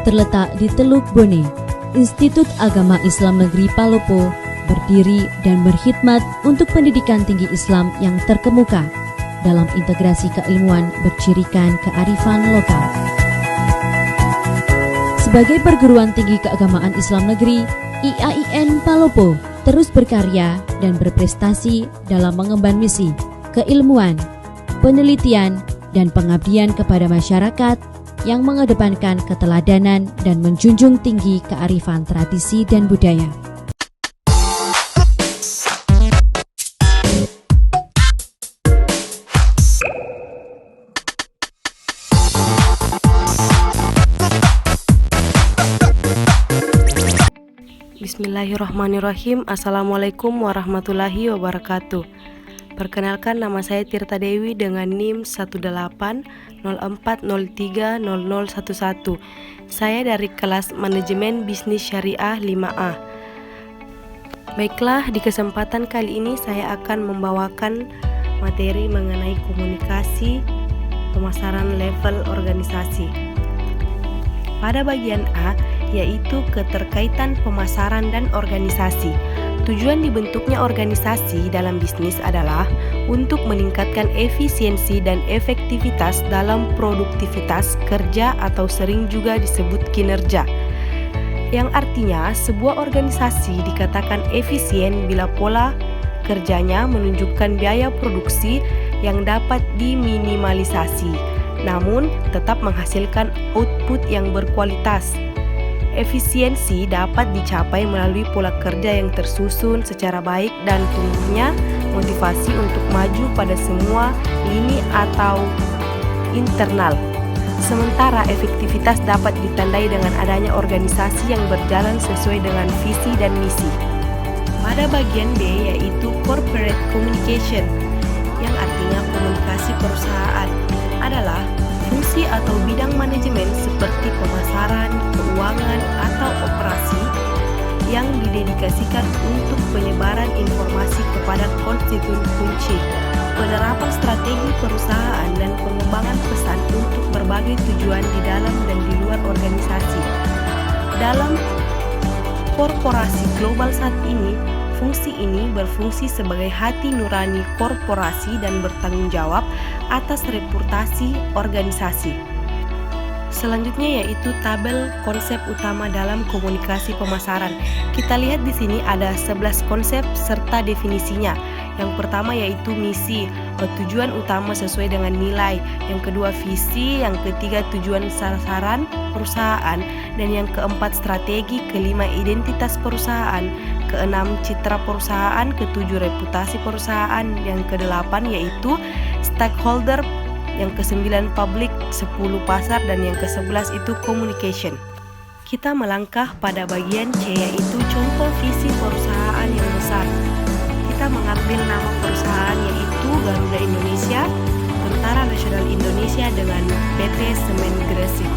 terletak di Teluk Bone, Institut Agama Islam Negeri Palopo berdiri dan berkhidmat untuk pendidikan tinggi Islam yang terkemuka dalam integrasi keilmuan bercirikan kearifan lokal. Sebagai perguruan tinggi keagamaan Islam negeri, IAIN Palopo terus berkarya dan berprestasi dalam mengemban misi, keilmuan, penelitian, dan pengabdian kepada masyarakat yang mengedepankan keteladanan dan menjunjung tinggi kearifan tradisi dan budaya. Bismillahirrahmanirrahim. Assalamualaikum warahmatullahi wabarakatuh. Perkenalkan, nama saya Tirta Dewi dengan NIM 18040300011. Saya dari kelas Manajemen Bisnis Syariah 5A. Baiklah, di kesempatan kali ini saya akan membawakan materi mengenai komunikasi pemasaran level organisasi. Pada bagian A, yaitu keterkaitan pemasaran dan organisasi. Tujuan dibentuknya organisasi dalam bisnis adalah untuk meningkatkan efisiensi dan efektivitas dalam produktivitas kerja atau sering juga disebut kinerja. Yang artinya sebuah organisasi dikatakan efisien bila pola kerjanya menunjukkan biaya produksi yang dapat diminimalisasi, namun tetap menghasilkan output yang berkualitas. Efisiensi dapat dicapai melalui pola kerja yang tersusun secara baik dan tumbuhnya motivasi untuk maju pada semua lini atau internal. Sementara efektivitas dapat ditandai dengan adanya organisasi yang berjalan sesuai dengan visi dan misi. Pada bagian B, yaitu corporate communication, yang artinya komunikasi perusahaan, adalah fungsi atau bidang manajemen seperti pemasaran, keuangan, atau operasi yang didedikasikan untuk penyebaran informasi kepada konstituen kunci, penerapan strategi perusahaan, dan pengembangan pesan untuk berbagai tujuan di dalam dan di luar organisasi. Dalam korporasi global saat ini, fungsi ini berfungsi sebagai hati nurani korporasi dan bertanggung jawab atas reputasi organisasi. Selanjutnya yaitu tabel konsep utama dalam komunikasi pemasaran. Kita lihat di sini ada 11 konsep serta definisinya. Yang pertama yaitu misi, tujuan utama sesuai dengan nilai. Yang kedua visi, yang ketiga tujuan sasaran perusahaan, dan yang keempat strategi, kelima identitas perusahaan, keenam citra perusahaan, ketujuh reputasi perusahaan, yang kedelapan yaitu stakeholder, yang kesembilan public, 10 pasar, dan yang ke-11 itu communication. Kita melangkah pada bagian C, yaitu contoh visi perusahaan yang besar. Kita mengambil nama perusahaan yaitu Garuda Indonesia, Tentara Nasional Indonesia dengan PT Semen Gresik.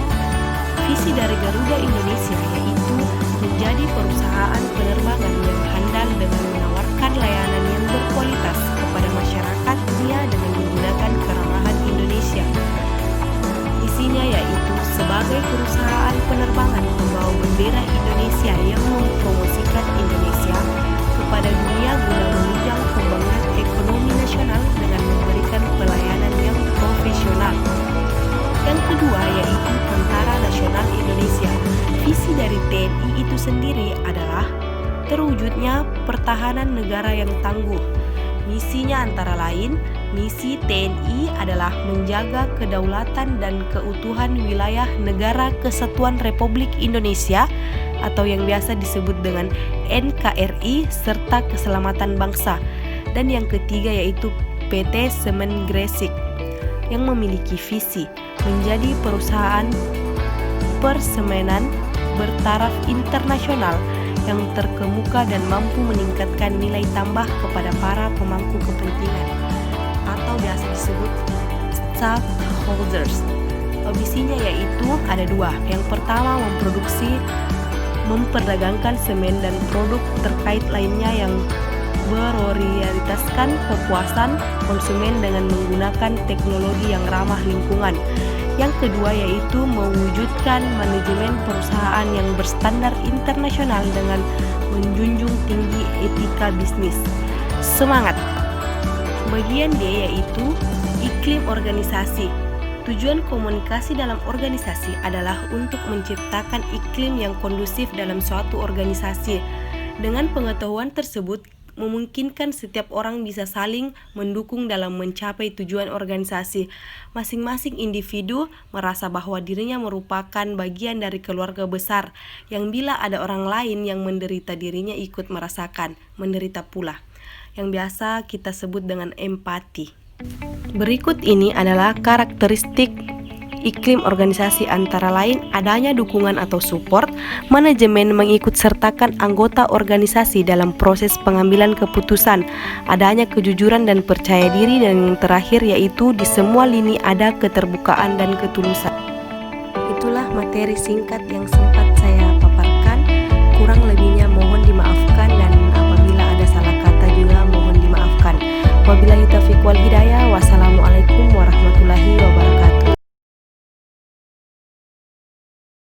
Visi dari Garuda Indonesia yaitu menjadi perusahaan penerbangan yang handal dengan menawarkan layanan yang berkualitas kepada masyarakat dunia dengan menggunakan keramahan Indonesia. Isinya yaitu sebagai perusahaan penerbangan pembawa bendera Indonesia yang mempromosikan Indonesia kepada dunia guna menunjang pembangunan ekonomi nasional dengan memberikan pelayanan yang profesional. Yang kedua yaitu Tentara Nasional Indonesia. Visi dari TNI itu sendiri adalah terwujudnya pertahanan negara yang tangguh. Misinya antara lain, misi TNI adalah menjaga kedaulatan dan keutuhan wilayah Negara Kesatuan Republik Indonesia atau yang biasa disebut dengan NKRI serta keselamatan bangsa. Dan yang ketiga yaitu PT Semen Gresik yang memiliki visi menjadi perusahaan persemenan bertaraf internasional yang terkemuka dan mampu meningkatkan nilai tambah kepada para pemangku kepentingan atau biasa disebut stakeholders. Visinya yaitu ada dua. Yang pertama memperdagangkan semen dan produk terkait lainnya yang berorientasikan kepuasan konsumen dengan menggunakan teknologi yang ramah lingkungan. Yang kedua yaitu mewujudkan manajemen perusahaan yang berstandar internasional dengan menjunjung tinggi etika bisnis. Semangat! Bagian D yaitu iklim organisasi. Tujuan komunikasi dalam organisasi adalah untuk menciptakan iklim yang kondusif dalam suatu organisasi. Dengan pengetahuan tersebut, memungkinkan setiap orang bisa saling mendukung dalam mencapai tujuan organisasi. Masing-masing individu merasa bahwa dirinya merupakan bagian dari keluarga besar, yang bila ada orang lain yang menderita, dirinya ikut merasakan, menderita pula, yang biasa kita sebut dengan empati. Berikut ini adalah karakteristik iklim organisasi, antara lain adanya dukungan atau support, manajemen mengikut sertakan anggota organisasi dalam proses pengambilan keputusan, adanya kejujuran dan percaya diri, dan yang terakhir yaitu di semua lini ada keterbukaan dan ketulusan. Itulah materi singkat yang sempat saya paparkan, kurang lebihnya mohon dimaafkan, dan apabila ada salah kata juga mohon dimaafkan. Wabillahi taufiq wal hidayah. Wassalamualaikum warahmatullahi wabarakatuh.